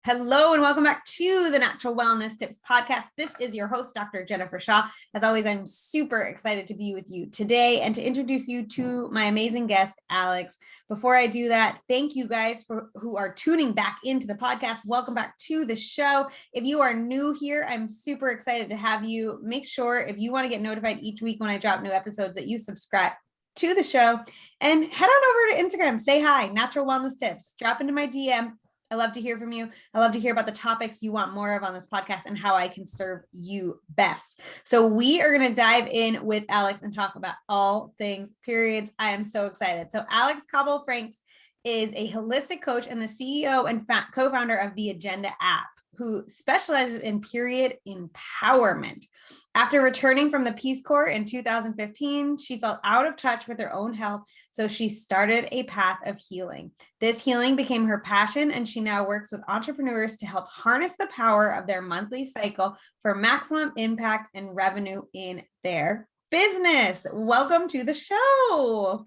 Hello and welcome back to the Natural Wellness Tips Podcast. This is your host, Dr. Jennifer Shaw. As always, I'm super excited to be with you today and to introduce you to my amazing guest, Alyx. Before I do that, thank you guys who are tuning back into the podcast. Welcome back to the show. If you are new here, I'm super excited to have you. Make sure if you want to get notified each week when I drop new episodes that you subscribe to the show and head on over to Instagram. Say hi, Natural Wellness Tips. Drop into my DM. I love to hear from you. I love to hear about the topics you want more of on this podcast and how I can serve you best. So we are going to dive in with Alyx and talk about all things periods. I am so excited. So Alyx Coble-Frakes is a holistic coach and the CEO and co-founder of the Agenda app, who specializes in period empowerment. After returning from the Peace Corps in 2015, she felt out of touch with her own health, so she started a path of healing. This healing became her passion, and she now works with entrepreneurs to help harness the power of their monthly cycle for maximum impact and revenue in their business. Welcome to the show.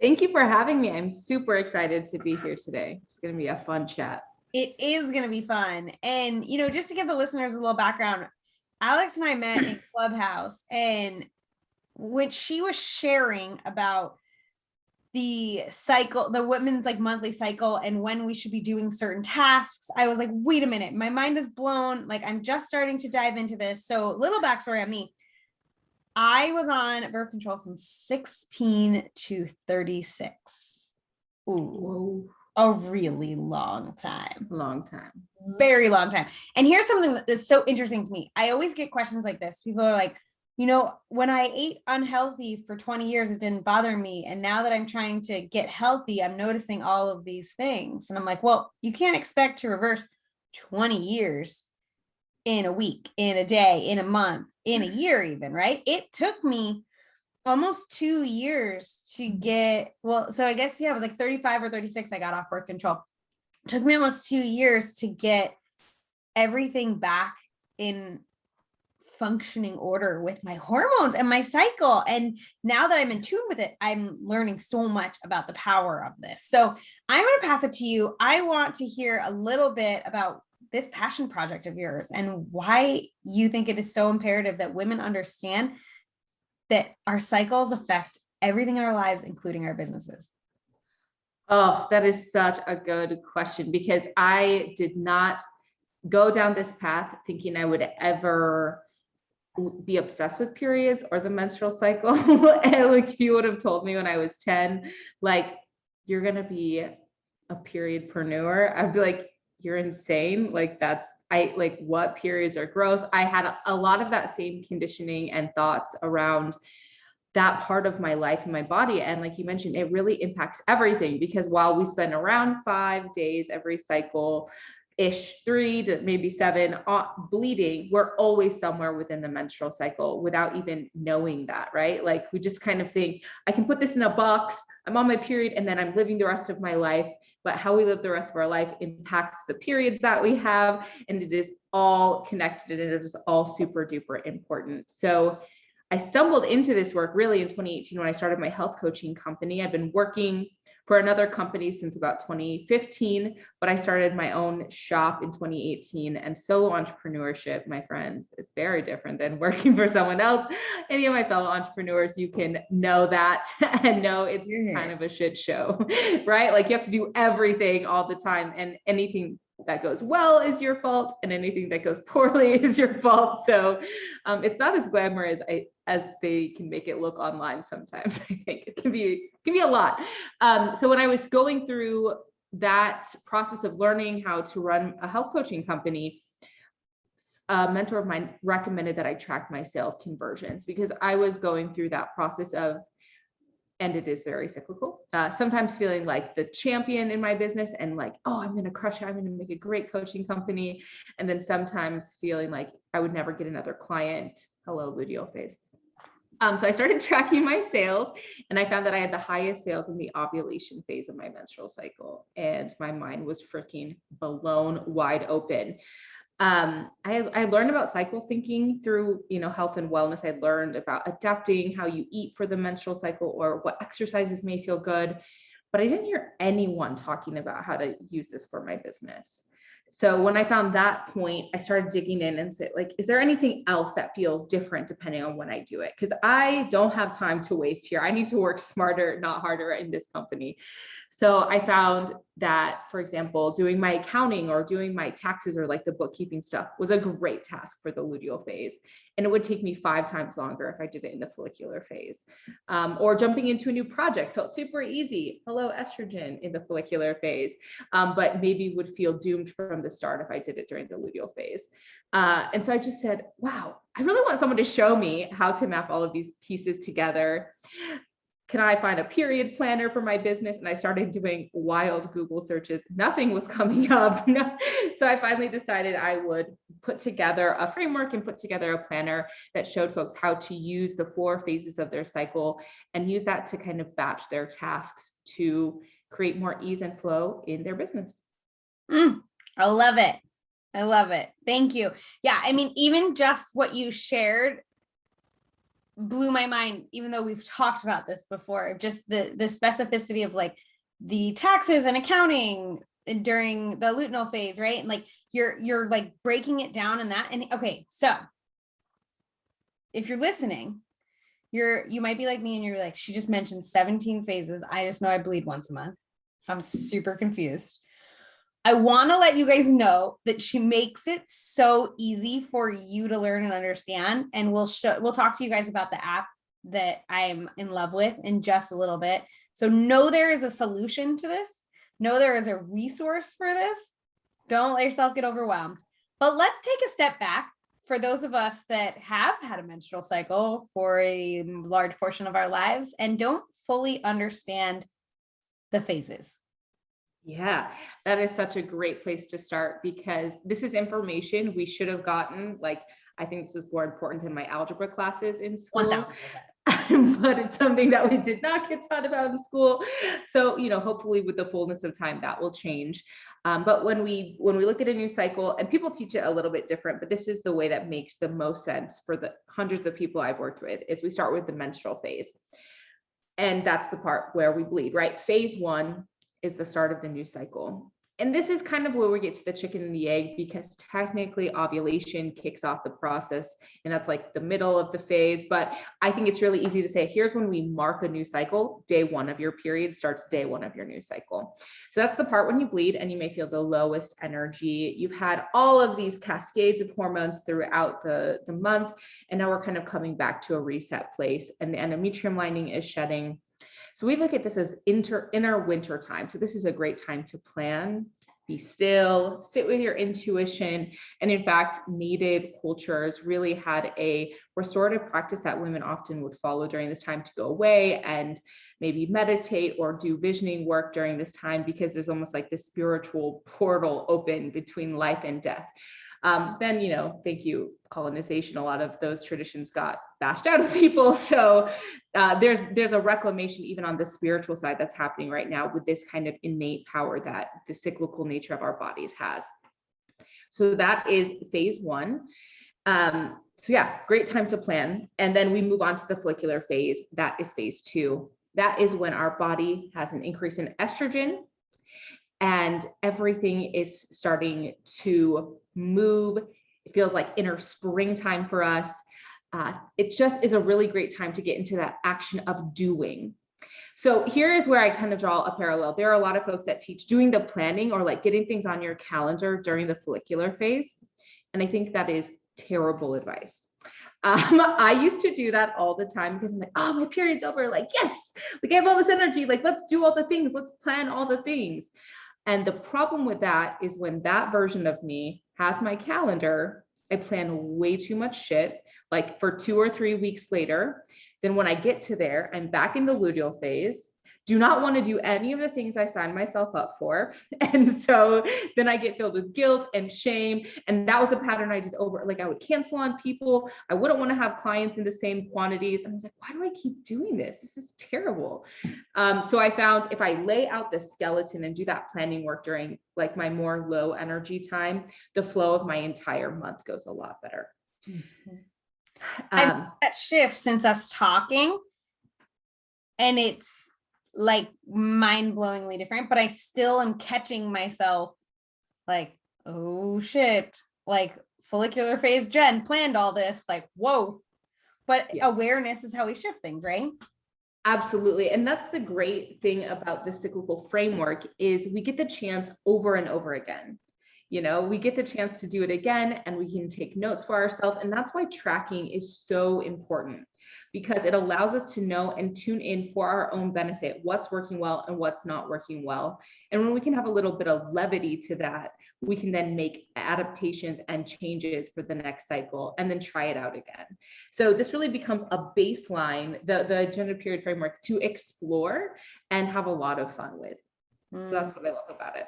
Thank you for having me. I'm super excited to be here today. It's going to be a fun chat. It is going to be fun. And, just to give the listeners a little background, Alyx and I met in Clubhouse, and when she was sharing about the cycle, the women's monthly cycle and when we should be doing certain tasks, I was like, wait a minute, my mind is blown. I'm just starting to dive into this. So little backstory on me. I was on birth control from 16 to 36. Ooh. Whoa. A really long time. Very long time. And here's something that's so interesting to me. I always get questions like this. People are like, when I ate unhealthy for 20 years, it didn't bother me. And now that I'm trying to get healthy, I'm noticing all of these things. And I'm like, well, you can't expect to reverse 20 years in a week, in a day, in a month, in a year even, right? It took me almost 2 years to get, so I guess, it was 35 or 36. I got off birth control. It took me almost 2 years to get everything back in functioning order with my hormones and my cycle. And now that I'm in tune with it, I'm learning so much about the power of this. So I'm going to pass it to you. I want to hear a little bit about this passion project of yours and why you think it is so imperative that women understand that our cycles affect everything in our lives, including our businesses. Oh, that is such a good question, because I did not go down this path thinking I would ever be obsessed with periods or the menstrual cycle. And if you would have told me when I was 10, you're going to be a periodpreneur, I'd be like, you're insane. What periods are gross. I had a lot of that same conditioning and thoughts around that part of my life and my body. And like you mentioned, it really impacts everything, because while we spend around 5 days every cycle ish, 3 to maybe 7 bleeding, we're always somewhere within the menstrual cycle without even knowing that, right? We just kind of think, I can put this in a box, I'm on my period, and then I'm living the rest of my life. But how we live the rest of our life impacts the periods that we have, and it is all connected, and it is all super duper important. So I stumbled into this work really in 2018 when I started my health coaching company. I've been working for another company since about 2015, but I started my own shop in 2018. And solo entrepreneurship, my friends, is very different than working for someone else. Any of my fellow entrepreneurs, you can know that and know it's kind of a shit show, right? You have to do everything all the time, and anything that goes well is your fault, and anything that goes poorly is your fault. So it's not as glamorous as they can make it look online sometimes. I think it can be a lot. So when I was going through that process of learning how to run a health coaching company, a mentor of mine recommended that I track my sales conversions, because I was going through that process and it is very cyclical. Sometimes feeling like the champion in my business and oh, I'm going to crush it, I'm going to make a great coaching company. And then sometimes feeling like I would never get another client. Hello, luteal phase. So I started tracking my sales, and I found that I had the highest sales in the ovulation phase of my menstrual cycle. And my mind was freaking blown wide open. I learned about cycle syncing through, health and wellness. I learned about adapting how you eat for the menstrual cycle, or what exercises may feel good. but I didn't hear anyone talking about how to use this for my business. So when I found that point, I started digging in and said, like, is there anything else that feels different depending on when I do it? Because I don't have time to waste here. I need to work smarter, not harder in this company. So I found that, for example, doing my accounting or doing my taxes or like the bookkeeping stuff was a great task for the luteal phase. And it would take me 5 times longer if I did it in the follicular phase. Or jumping into a new project felt super easy. Hello, estrogen in the follicular phase, but maybe would feel doomed from the start if I did it during the luteal phase. And so I just said, wow, I really want someone to show me how to map all of these pieces together. Can I find a period planner for my business? And I started doing wild Google searches. Nothing was coming up. So I finally decided I would put together a framework and put together a planner that showed folks how to use the 4 phases of their cycle and use that to kind of batch their tasks to create more ease and flow in their business. I love it. I love it. Thank you. Yeah. I mean, even just what you shared blew my mind, even though we've talked about this before, just the specificity of like the taxes and accounting during the luteal phase, right? And like you're like breaking it down in that. And okay, so if you're listening, you might be like me and you're like, she just mentioned 17 phases. I just know I bleed once a month. I'm super confused. I want to let you guys know that she makes it so easy for you to learn and understand. And we'll talk to you guys about the app that I'm in love with in just a little bit. So know there is a solution to this. Know there is a resource for this. Don't let yourself get overwhelmed. But let's take a step back for those of us that have had a menstrual cycle for a large portion of our lives and don't fully understand the phases. Yeah, that is such a great place to start because this is information we should have gotten. Like, I think this is more important than my algebra classes in school. 1000%. But it's something that we did not get taught about in school. So, hopefully with the fullness of time, that will change. But when we look at a new cycle, and people teach it a little bit different, but this is the way that makes the most sense for the hundreds of people I've worked with, is we start with the menstrual phase. And that's the part where we bleed, right? Phase 1 is the start of the new cycle. And this is kind of where we get to the chicken and the egg, because technically ovulation kicks off the process, and that's like the middle of the phase. But I think it's really easy to say, here's when we mark a new cycle. Day 1 of your period starts day 1 of your new cycle. So that's the part when you bleed and you may feel the lowest energy. You've had all of these cascades of hormones throughout the month, and now we're kind of coming back to a reset place, and the endometrium lining is shedding. So we look at this as inner winter time. So this is a great time to plan, be still, sit with your intuition. And in fact, Native cultures really had a restorative practice that women often would follow during this time to go away and maybe meditate or do visioning work during this time, because there's almost like this spiritual portal open between life and death. Then, thank you, colonization, a lot of those traditions got bashed out of people. So there's a reclamation even on the spiritual side that's happening right now with this kind of innate power that the cyclical nature of our bodies has. So that is phase 1. So yeah, great time to plan. And then we move on to the follicular phase. That is phase 2. That is when our body has an increase in estrogen and everything is starting to move. It feels like inner springtime for us. It just is a really great time to get into that action of doing. So here is where I kind of draw a parallel. There are a lot of folks that teach doing the planning or like getting things on your calendar during the follicular phase. And I think that is terrible advice. I used to do that all the time because I'm like, oh, my period's over. Like, yes, like I have all this energy. Like, let's do all the things. Let's plan all the things. And the problem with that is when that version of me has my calendar, I plan way too much shit, like for 2 or 3 weeks later. Then when I get to there, I'm back in the luteal phase, do not want to do any of the things I signed myself up for. And so then I get filled with guilt and shame. And that was a pattern I did over, like I would cancel on people. I wouldn't want to have clients in the same quantities. And I was like, why do I keep doing this? This is terrible. So I found if I lay out the skeleton and do that planning work during like my more low energy time, the flow of my entire month goes a lot better. Mm-hmm. That shift since us talking, and it's like mind-blowingly different, but I still am catching myself like, oh shit, like follicular phase Jen planned all this, like, whoa. But Yeah. awareness is how we shift things, right? Absolutely. And that's the great thing about the cyclical framework is we get the chance over and over again. You know, we get the chance to do it again and we can take notes for ourselves. And that's why tracking is so important, because it allows us to know and tune in for our own benefit, what's working well and what's not working well. And when we can have a little bit of levity to that, we can then make adaptations and changes for the next cycle and then try it out again. So this really becomes a baseline, the gender period framework, to explore and have a lot of fun with. So that's what I love about it.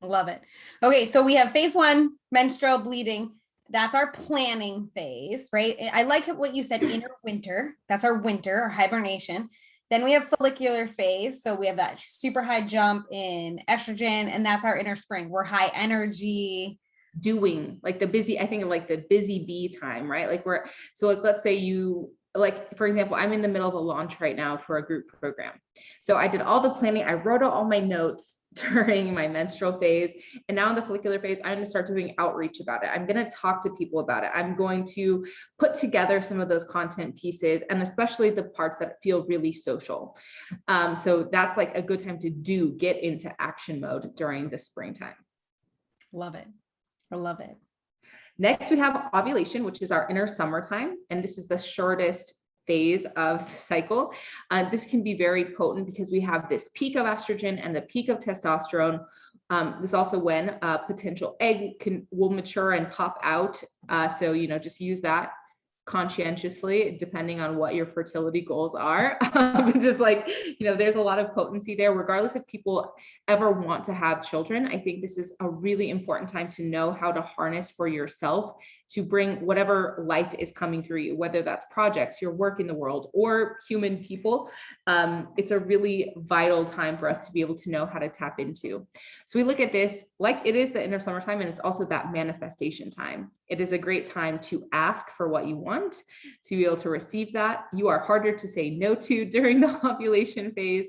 Love it. Okay, so we have phase 1, menstrual bleeding. That's our planning phase, right? I like what you said, inner winter. That's our winter, our hibernation. Then we have follicular phase. So we have that super high jump in estrogen, and that's our inner spring. We're high energy. Doing like the busy, I think of like the busy bee time, right? Like so like, let's say you, like, for example, I'm in the middle of a launch right now for a group program. So I did all the planning. I wrote out all my notes during my menstrual phase. And now in the follicular phase, I'm going to start doing outreach about it. I'm going to talk to people about it. I'm going to put together some of those content pieces, and especially the parts that feel really social. So that's like a good time to get into action mode during the springtime. Love it. I love it. Next, we have ovulation, which is our inner summertime. And this is the shortest phase of the cycle. This can be very potent because we have this peak of estrogen and the peak of testosterone. This is also when a potential egg will mature and pop out. So, you know, just use that conscientiously, depending on what your fertility goals are. Just like, you know, there's a lot of potency there, regardless if people ever want to have children. I think this is a really important time to know how to harness for yourself to bring whatever life is coming through you, whether that's projects, your work in the world, or human people. It's a really vital time for us to be able to know how to tap into. So we look at this like it is the inner summertime, and it's also that manifestation time. It is a great time to ask for what you want, to be able to receive that. You are harder to say no to during the ovulation phase.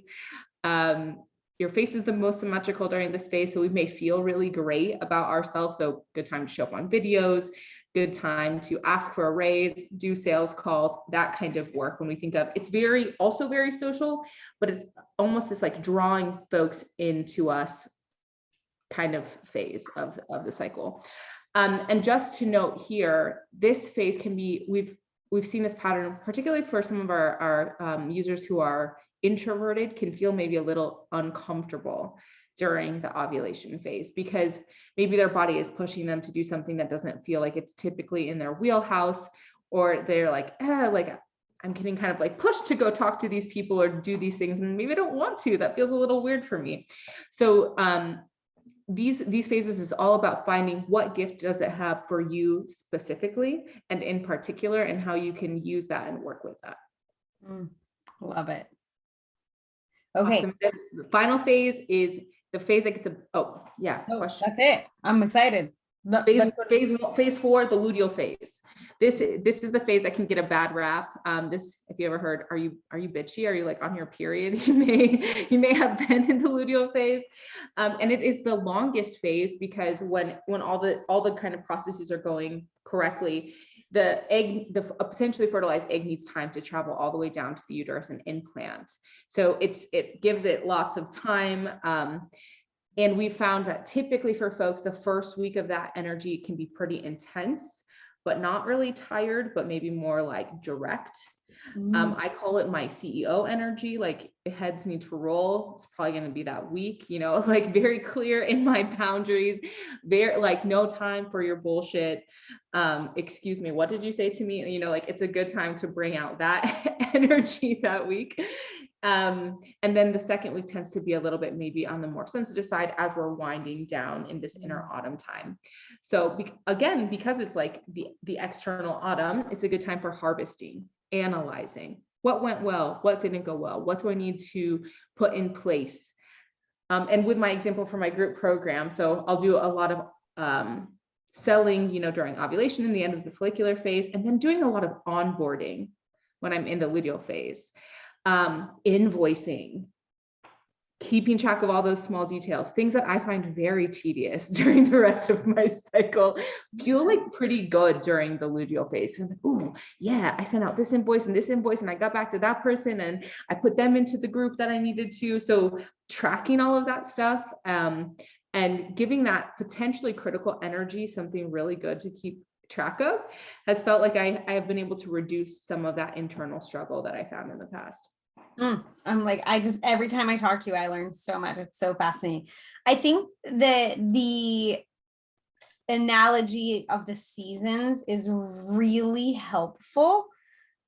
Your face is the most symmetrical during this phase, so we may feel really great about ourselves. So good time to show up on videos, good time to ask for a raise, do sales calls, that kind of work. When we think of it's also very social, but it's almost this like drawing folks into us kind of phase of the cycle. And just to note here, this phase can be, we've seen this pattern, particularly for some of our users who are introverted, can feel maybe a little uncomfortable during the ovulation phase because maybe their body is pushing them to do something that doesn't feel like it's typically in their wheelhouse, or they're like, like I'm getting kind of like pushed to go talk to these people or do these things, and maybe I don't want to. That feels a little weird for me. So these phases is all about finding what gift does it have for you specifically and in particular, and how you can use that and work with that. Love it. Okay. Awesome. The final phase is the phase that gets question. That's it. I'm excited. Phase 4, the luteal phase. This is the phase that can get a bad rap. This, if you ever heard, are you bitchy? Are you like on your period? You may have been in the luteal phase, and it is the longest phase because when all the kind of processes are going correctly, the a potentially fertilized egg needs time to travel all the way down to the uterus and implant. So it gives it lots of time. And we found that typically for folks, the first week of that energy can be pretty intense, but not really tired, but maybe more like direct. I call it my CEO energy, like heads need to roll. It's probably going to be that week, you know, like very clear in my boundaries, very like no time for your bullshit. Excuse me, what did you say to me? You know, like it's a good time to bring out that energy that week. And then the second week tends to be a little bit maybe on the more sensitive side as we're winding down in this inner autumn time. So again, because it's like the external autumn, it's a good time for harvesting, analyzing what went well, what didn't go well, what do I need to put in place. And with my example for my group program, so I'll do a lot of selling, you know, during ovulation in the end of the follicular phase, and then doing a lot of onboarding when I'm in the luteal phase. Invoicing, keeping track of all those small details, things that I find very tedious during the rest of my cycle, feel like pretty good during the luteal phase. And oh yeah, I sent out this invoice and I got back to that person and I put them into the group that I needed to. So tracking all of that stuff, and giving that potentially critical energy something really good to keep track of, has felt like I have been able to reduce some of that internal struggle that I found in the past. I'm like, every time I talk to you, I learn so much. It's so fascinating. I think that the analogy of the seasons is really helpful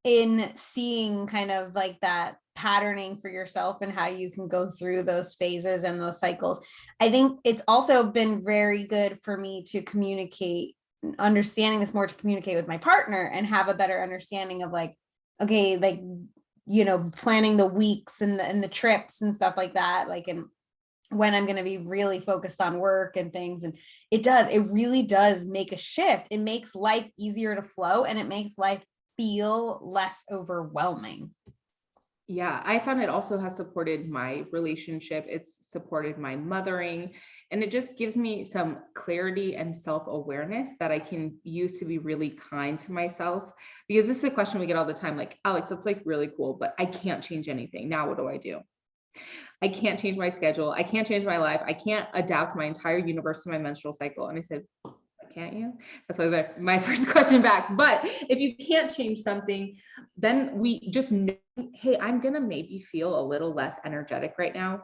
in seeing kind of like that patterning for yourself and how you can go through those phases and those cycles. I think it's also been very good for me to communicate, understanding this more, to communicate with my partner and have a better understanding of like, okay, like, planning the weeks and the trips and stuff like that, like, and when I'm going to be really focused on work and things. And it really does make a shift. It makes life easier to flow, and it makes life feel less overwhelming. Yeah, I found it also has supported my relationship. It's supported my mothering, and it just gives me some clarity and self-awareness that I can use to be really kind to myself. Because this is a question we get all the time, like, Alyx, that's like really cool, but I can't change anything. Now, what do I do? I can't change my schedule. I can't change my life. I can't adapt my entire universe to my menstrual cycle. And I said, can't you? That's my first question back. But if you can't change something, then we just know, hey, I'm going to maybe feel a little less energetic right now.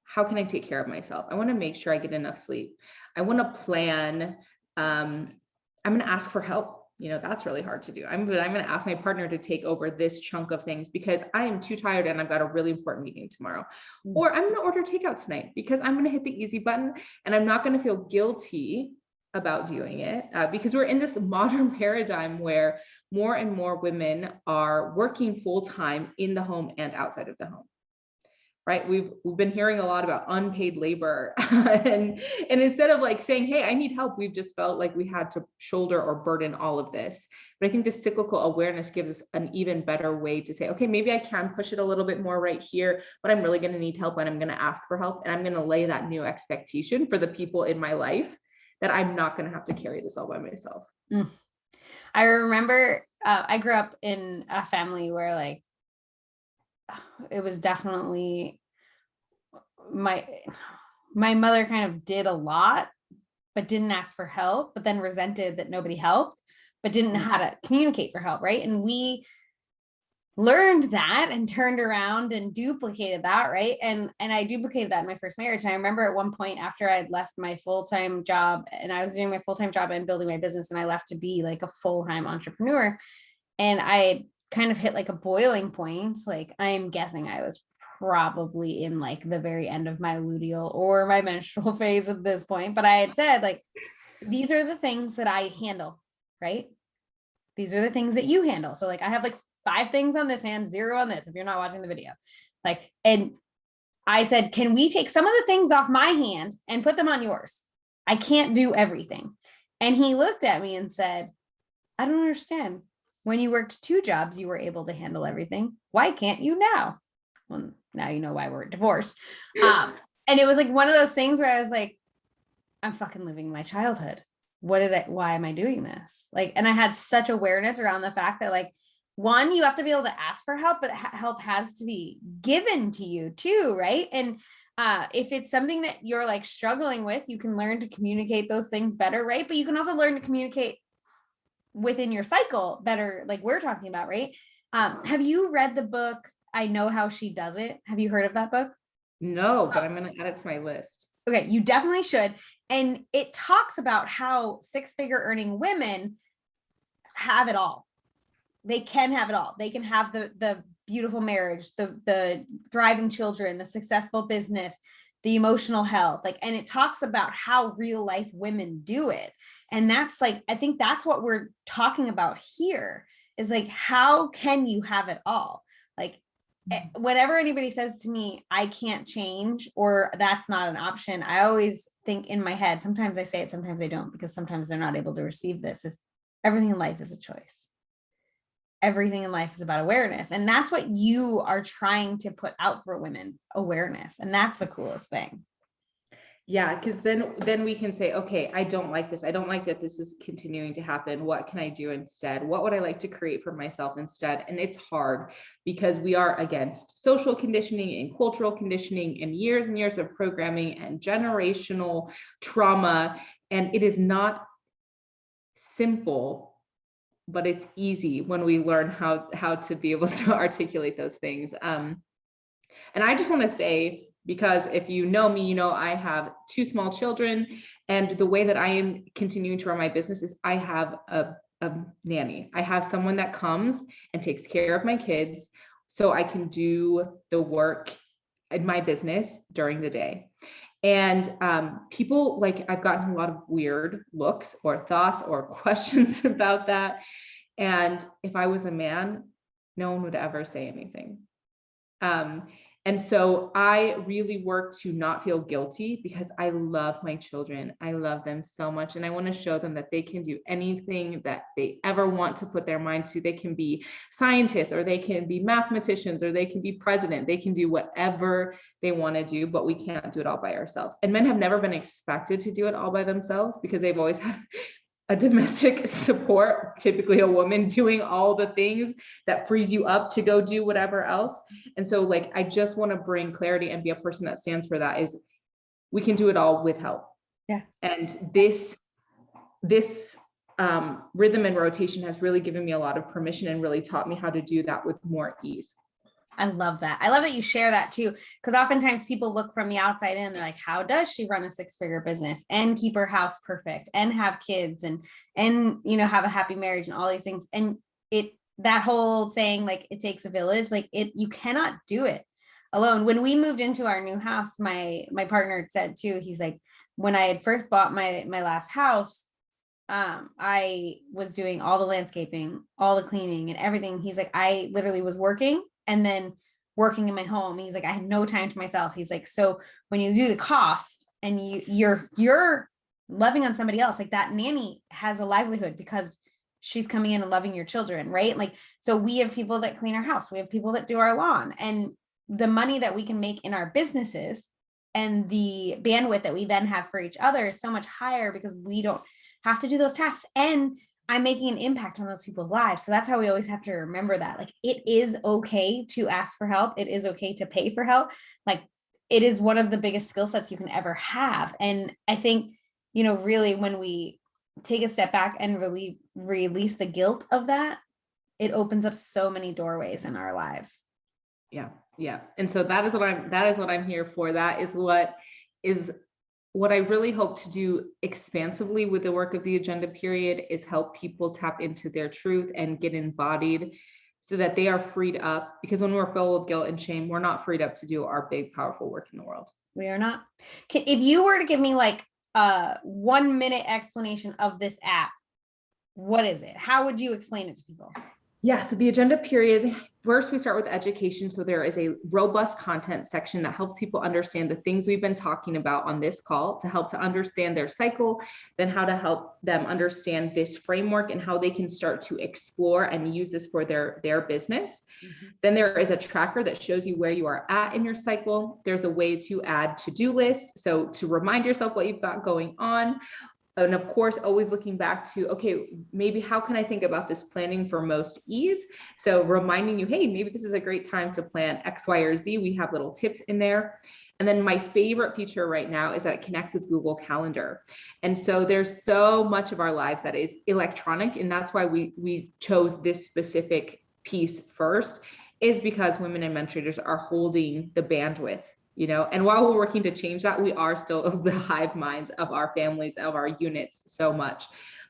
How can I take care of myself? I want to make sure I get enough sleep. I want to plan. I'm going to ask for help. That's really hard to do. I'm going to ask my partner to take over this chunk of things because I am too tired and I've got a really important meeting tomorrow. Or I'm going to order takeout tonight because I'm going to hit the easy button and I'm not going to feel guilty about doing it, because we're in this modern paradigm where more and more women are working full-time in the home and outside of the home, right? We've been hearing a lot about unpaid labor and instead of like saying, hey, I need help, we've just felt like we had to shoulder or burden all of this. But I think this cyclical awareness gives us an even better way to say, okay, maybe I can push it a little bit more right here, but I'm really going to need help and I'm going to ask for help, and I'm going to lay that new expectation for the people in my life that I'm not going to have to carry this all by myself. I remember I grew up in a family where like it was definitely my mother kind of did a lot, but didn't ask for help, but then resented that nobody helped, but didn't know how to communicate for help. Right. And we learned that and turned around and duplicated that. Right. And I duplicated that in my first marriage. And I remember at one point after I'd left my full-time job and I was doing my full-time job and building my business, and I left to be like a full-time entrepreneur, and I kind of hit like a boiling point. Like I'm guessing I was probably in like the very end of my luteal or my menstrual phase at this point. But I had said like, these are the things that I handle, right? These are the things that you handle. So like I have like 5 things on this hand, 0 on this, if you're not watching the video. Like, and I said, can we take some of the things off my hand and put them on yours? I can't do everything. And he looked at me and said, I don't understand. When you worked 2 jobs, you were able to handle everything. Why can't you now? Well, now you know why we're divorced. And it was like one of those things where I was like, I'm fucking living my childhood. Why am I doing this? Like, and I had such awareness around the fact that like, one, you have to be able to ask for help, but help has to be given to you too, right? And if it's something that you're like struggling with, you can learn to communicate those things better, right? But you can also learn to communicate within your cycle better, like we're talking about, right? Have you read the book, I Know How She Does It? Have you heard of that book? No, but I'm going to add it to my list. Okay, you definitely should. And it talks about how 6-figure earning women have it all. They can have it all. They can have the beautiful marriage, the thriving children, the successful business, the emotional health. Like, and it talks about how real life women do it. And that's like, I think that's what we're talking about here is like, how can you have it all? Like, whenever anybody says to me, I can't change, or that's not an option, I always think in my head, sometimes I say it, sometimes I don't, because sometimes they're not able to receive this, is everything in life is a choice. everything in life is about awareness. And that's what you are trying to put out for women, awareness. And that's the coolest thing. Yeah, because then we can say, okay, I don't like this. I don't like that this is continuing to happen. What can I do instead? What would I like to create for myself instead? And it's hard because we are against social conditioning and cultural conditioning and years of programming and generational trauma. And it is not simple, but it's easy when we learn how to be able to articulate those things. And I just want to say, because if you know me, you know I have 2 small children, and the way that I am continuing to run my business is I have a nanny. I have someone that comes and takes care of my kids so I can do the work in my business during the day. And people, like, I've gotten a lot of weird looks or thoughts or questions about that. And if I was a man, no one would ever say anything. And so I really work to not feel guilty because I love my children. I love them so much. And I want to show them that they can do anything that they ever want to put their mind to. They can be scientists, or they can be mathematicians, or they can be president. They can do whatever they want to do, but we can't do it all by ourselves. And men have never been expected to do it all by themselves because they've always had a domestic support, typically a woman doing all the things that frees you up to go do whatever else. And so, like, I just want to bring clarity and be a person that stands for that, is we can do it all with help. Yeah. And this rhythm and rotation has really given me a lot of permission and really taught me how to do that with more ease. I love that. I love that you share that too, because oftentimes people look from the outside in, they're like, how does she run a 6-figure business and keep her house perfect and have kids and, you know, have a happy marriage and all these things. And that whole saying, like, it takes a village, like you cannot do it alone. When we moved into our new house, my partner said too, he's like, when I had first bought my last house, I was doing all the landscaping, all the cleaning and everything. He's like, I literally was working and then working in my home. He's like, I had no time to myself. He's like, so when you do the cost and you're loving on somebody else, like that nanny has a livelihood because she's coming in and loving your children, right? Like, so we have people that clean our house, we have people that do our lawn, and the money that we can make in our businesses and the bandwidth that we then have for each other is so much higher because we don't have to do those tasks. And I'm making an impact on those people's lives. So that's how we always have to remember that, like, it is okay to ask for help. It is okay to pay for help. Like, it is one of the biggest skill sets you can ever have. And I think, you know, really when we take a step back and really release the guilt of that, it opens up so many doorways in our lives. Yeah. Yeah. And so that is what I'm here for. That is what I really hope to do expansively with the work of the agenda period, is help people tap into their truth and get embodied so that they are freed up, because when we're filled with guilt and shame, we're not freed up to do our big, powerful work in the world. We are not. If you were to give me like a 1-minute explanation of this app, what is it? How would you explain it to people? Yeah, so the agenda period, first we start with education. So there is a robust content section that helps people understand the things we've been talking about on this call, to help to understand their cycle, then how to help them understand this framework and how they can start to explore and use this for their business. Mm-hmm. Then there is a tracker that shows you where you are at in your cycle. There's a way to add to-do lists, so to remind yourself what you've got going on. And of course, always looking back to, okay, maybe how can I think about this planning for most ease? So reminding you, hey, maybe this is a great time to plan X, Y, or Z. We have little tips in there. And then my favorite feature right now is that it connects with Google Calendar. And so there's so much of our lives that is electronic. And that's why we chose this specific piece first, is because women and menstruators are holding the bandwidth. You know, and while we're working to change that, we are still the hive minds of our families, of our units so much.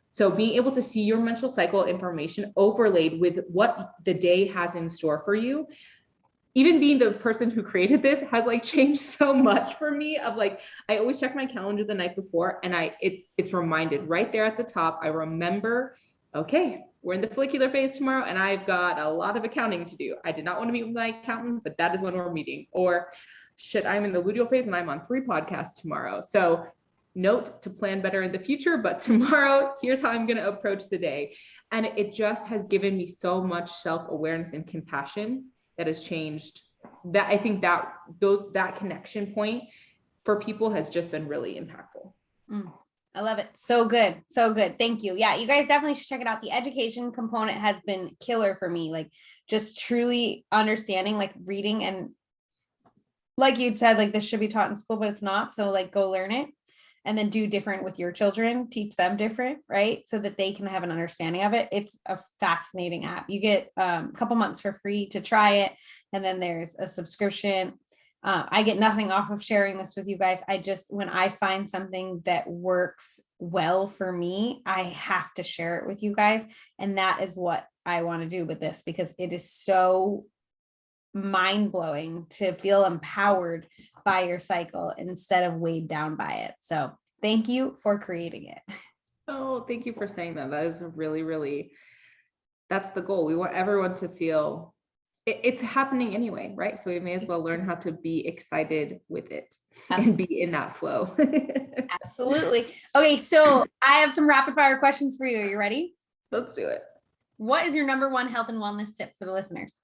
So being able to see your menstrual cycle information overlaid with what the day has in store for you, even being the person who created this, has like changed so much for me. Of like, I always check my calendar the night before, and it's reminded right there at the top. I remember, okay, we're in the follicular phase tomorrow, and I've got a lot of accounting to do. I did not want to meet with my accountant, but that is when we're meeting. Or shit, I'm in the luteal phase and I'm on 3 podcasts tomorrow. So note to plan better in the future, but tomorrow, here's how I'm going to approach the day. And it just has given me so much self-awareness and compassion that has changed. That I think that connection point for people has just been really impactful. I love it. So good. So good. Thank you. Yeah, you guys definitely should check it out. The education component has been killer for me. Like just truly understanding, like reading, and like you'd said, like this should be taught in school, but it's not. So like go learn it and then do different with your children, teach them different, right? So that they can have an understanding of it. It's a fascinating app. You get a couple months for free to try it. And then there's a subscription. I get nothing off of sharing this with you guys. When I find something that works well for me, I have to share it with you guys. And that is what I want to do with this, because it is so mind-blowing to feel empowered by your cycle instead of weighed down by it. So thank you for creating it. Oh, thank you for saying that. That is really, really, that's the goal. We want everyone to feel it's happening anyway, right? So we may as well learn how to be excited with it. Absolutely. And be in that flow. Absolutely. Okay, so I have some rapid fire questions for you. Are you ready? Let's do it. What is your number one health and wellness tip for the listeners?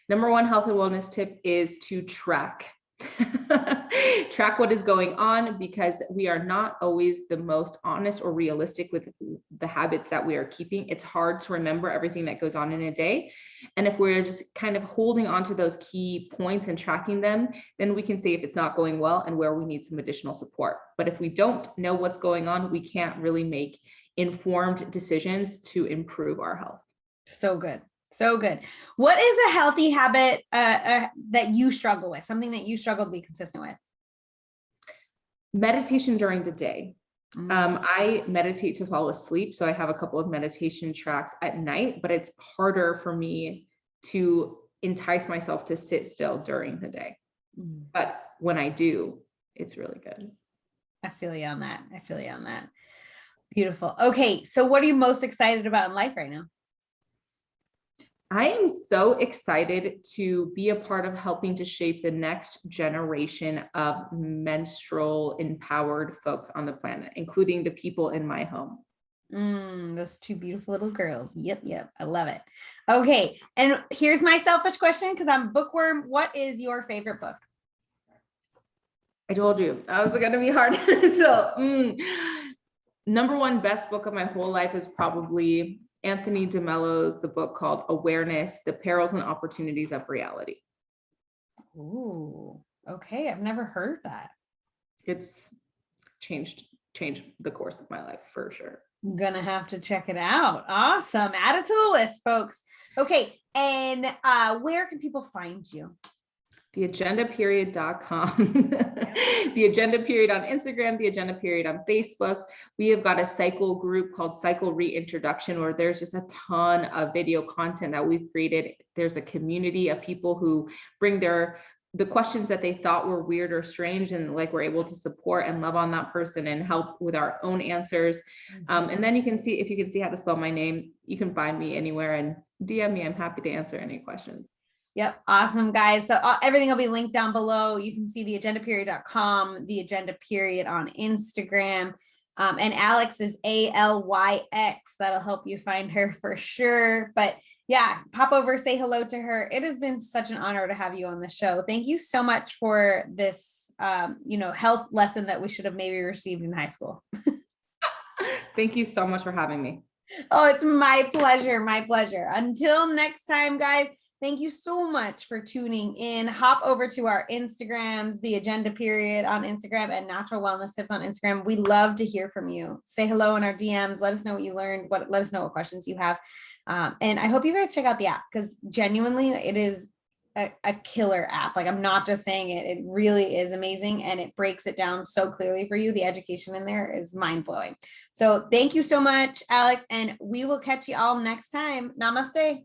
Number one health and wellness tip is to track. Track what is going on, because we are not always the most honest or realistic with the habits that we are keeping. It's hard to remember everything that goes on in a day. And if we're just kind of holding on to those key points and tracking them, then we can see if it's not going well and where we need some additional support. But if we don't know what's going on, we can't really make informed decisions to improve our health. So good. So good. What is a healthy habit that you struggle with? Something that you struggle to be consistent with? Meditation during the day. I meditate to fall asleep. So I have a couple of meditation tracks at night, but it's harder for me to entice myself to sit still during the day. But when I do, it's really good. I feel you on that. I feel you on that. Beautiful. Okay. So what are you most excited about in life right now? I am so excited to be a part of helping to shape the next generation of menstrual empowered folks on the planet, including the people in my home. Those two beautiful little girls. Yep. I love it. Okay. And here's my selfish question, because I'm a bookworm. What is your favorite book? I told you that was going to be hard. So number one best book of my whole life is probably Anthony DeMello's the book called Awareness, The Perils and Opportunities of Reality. Ooh, okay. I've never heard that. It's changed the course of my life for sure. I'm gonna have to check it out. Awesome. Add it to the list, folks. Okay. And where can people find you? theagendaperiod.com. The Agenda Period on Instagram, The Agenda Period on Facebook. We have got a cycle group called Cycle Reintroduction, where there's just a ton of video content that we've created. There's a community of people who bring the questions that they thought were weird or strange, and like we're able to support and love on that person and help with our own answers. And then if you can see how to spell my name, you can find me anywhere and DM me. I'm happy to answer any questions. Yep. Awesome, guys. So everything will be linked down below. You can see theagendaperiod.com, the Agenda Period on Instagram. And Alyx is ALYX. That'll help you find her for sure. But yeah, pop over, say hello to her. It has been such an honor to have you on the show. Thank you so much for this, health lesson that we should have maybe received in high school. Thank you so much for having me. Oh, it's my pleasure. My pleasure. Until next time, guys. Thank you so much for tuning in. Hop over to our Instagrams, The Agenda Period on Instagram and Natural Wellness Tips on Instagram. We love to hear from you. Say hello in our DMs. Let us know what you learned. Let us know what questions you have. And I hope you guys check out the app, because genuinely it is a killer app. Like, I'm not just saying it. It really is amazing, and it breaks it down so clearly for you. The education in there is mind-blowing. So thank you so much, Alyx, and we will catch you all next time. Namaste.